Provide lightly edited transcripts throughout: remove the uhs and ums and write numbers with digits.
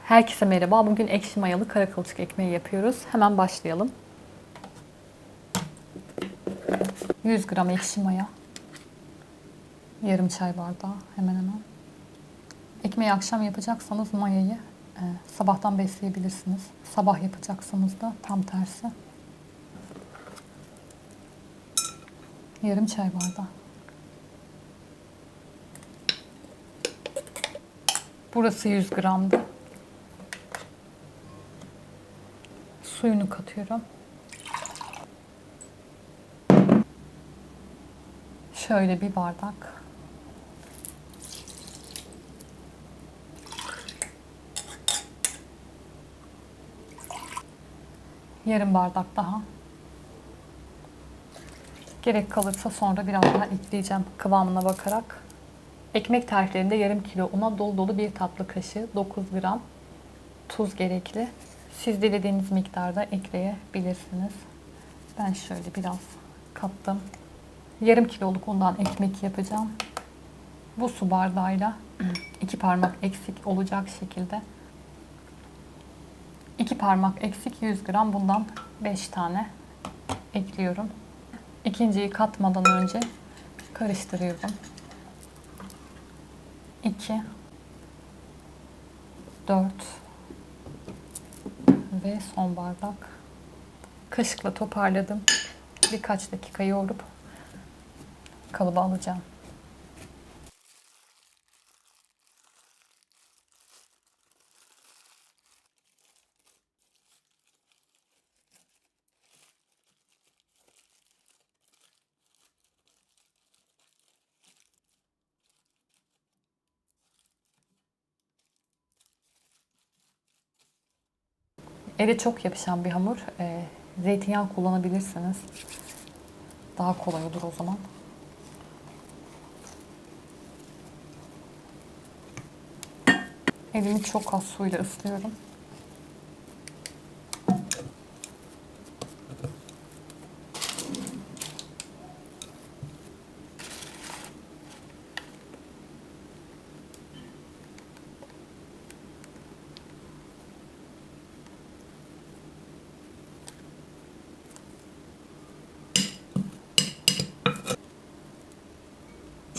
Herkese merhaba. Bugün ekşi mayalı kara kılçık ekmeği yapıyoruz. Hemen başlayalım. 100 gram ekşi maya. Yarım çay bardağı hemen hemen. Ekmeği akşam yapacaksanız mayayı sabahtan besleyebilirsiniz. Sabah yapacaksanız da tam tersi. Yarım çay bardağı. Burası 100 gramdı. Suyunu katıyorum. Şöyle bir bardak. Yarım bardak daha. Gerek kalırsa sonra biraz daha ekleyeceğim kıvamına bakarak. Ekmek tariflerinde yarım kilo una dolu dolu bir tatlı kaşığı 9 gram tuz gerekli. Siz dilediğiniz miktarda ekleyebilirsiniz. Ben şöyle biraz kattım. Yarım kiloluk undan ekmek yapacağım. Bu su bardağıyla 2 parmak eksik olacak şekilde. 2 parmak eksik 100 gram bundan 5 tane ekliyorum. İkinciyi katmadan önce karıştırıyorum. 2 4 ve son bardak. Kaşıkla toparladım. Birkaç dakika yoğurup kalıba alacağım. Ele çok yapışan bir hamur. Zeytinyağı kullanabilirsiniz. Daha kolay olur o zaman. Elimi çok az suyla ıslıyorum.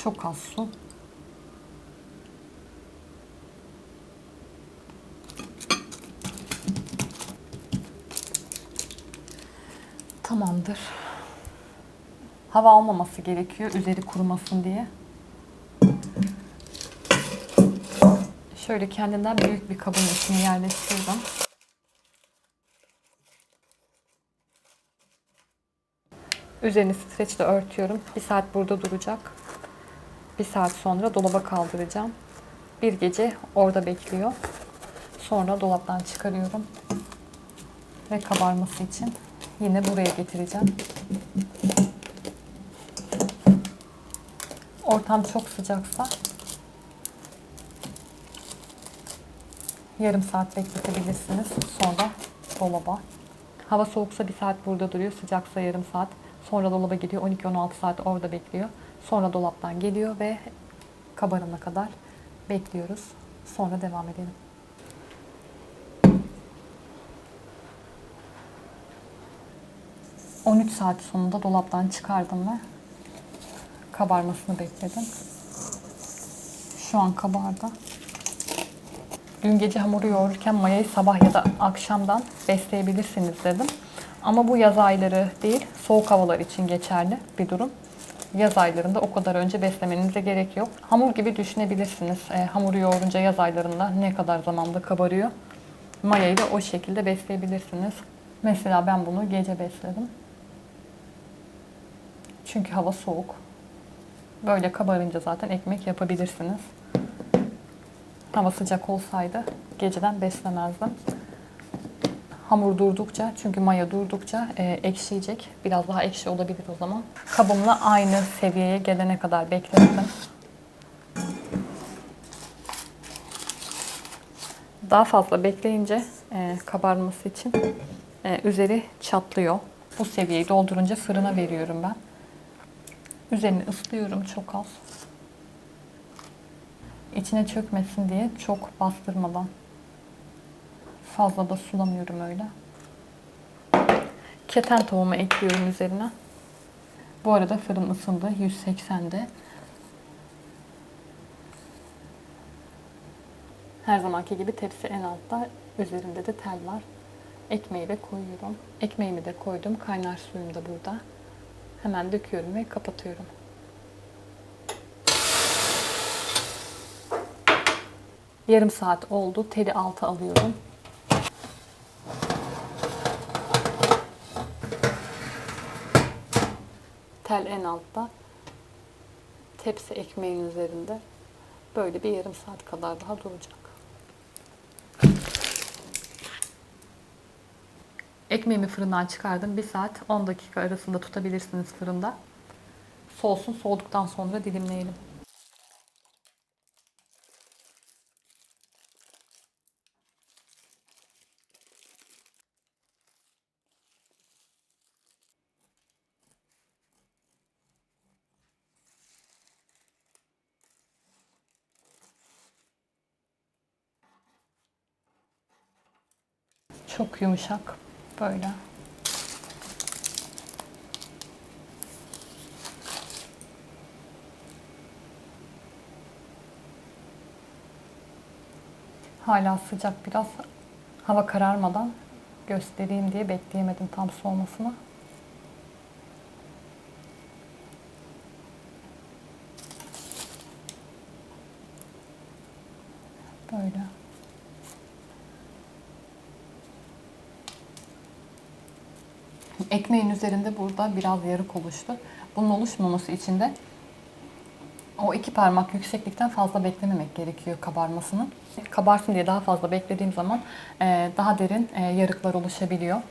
Çok az su. Tamamdır. Hava almaması gerekiyor üzeri kurumasın diye. Şöyle kendinden büyük bir kabın içine yerleştirdim. Üzerini streçle örtüyorum. 1 saat burada duracak. 1 saat sonra dolaba kaldıracağım. Bir gece orada bekliyor. Sonra dolaptan çıkarıyorum. Ve kabarması için yine buraya getireceğim. Ortam çok sıcaksa yarım saat bekletebilirsiniz. Sonra dolaba. Hava soğuksa 1 saat burada duruyor. Sıcaksa yarım saat. Sonra dolaba gidiyor. 12-16 saat orada bekliyor. Sonra dolaptan geliyor ve kabarana kadar bekliyoruz. Sonra devam edelim. ...13 saat sonunda dolaptan çıkardım ve kabarmasını bekledim. Şu an kabardı. Dün gece hamuru yoğururken mayayı sabah ya da akşamdan besleyebilirsiniz dedim. Ama bu yaz ayları değil, soğuk havalar için geçerli bir durum. Yaz aylarında o kadar önce beslemenize gerek yok. Hamur gibi düşünebilirsiniz. Hamuru yoğurunca yaz aylarında ne kadar zamanda kabarıyor. Mayayı da o şekilde besleyebilirsiniz. Mesela ben bunu gece besledim. Çünkü hava soğuk. Böyle kabarınca zaten ekmek yapabilirsiniz. Hava sıcak olsaydı geceden beslemezdim. Hamur durdukça, çünkü maya durdukça ekşiyecek. Biraz daha ekşi olabilir o zaman. Kabımla aynı seviyeye gelene kadar beklettim. Daha fazla bekleyince kabarması için üzeri çatlıyor. Bu seviyeyi doldurunca fırına veriyorum ben. Üzerini ıslıyorum çok az. İçine çökmesin diye çok bastırmadan Fazla da sulamıyorum öyle. Keten tohumu ekliyorum üzerine. Bu arada fırın ısındı. 180'de. Her zamanki gibi tepsi en altta. Üzerinde de tel var. Ekmeği de koyuyorum. Ekmeğimi de koydum. Kaynar suyum da burada. Hemen döküyorum ve kapatıyorum. Yarım saat oldu. Teli alta alıyorum. Tel en altta. Tepsi ekmeğin üzerinde. Böyle bir yarım saat kadar daha duracak. Ekmeğimi fırından çıkardım. 1 saat 10 dakika arasında tutabilirsiniz fırında. Soğusun. Soğuduktan sonra dilimleyelim. Çok yumuşak. Böyle. Hala sıcak biraz. Hava kararmadan göstereyim diye bekleyemedim tam soğumasını. Böyle. Ekmeğin üzerinde burada biraz yarık oluştu. Bunun oluşmaması için de o 2 parmak yükseklikten fazla beklememek gerekiyor kabarmasını. Kabarsın diye daha fazla beklediğim zaman daha derin yarıklar oluşabiliyor.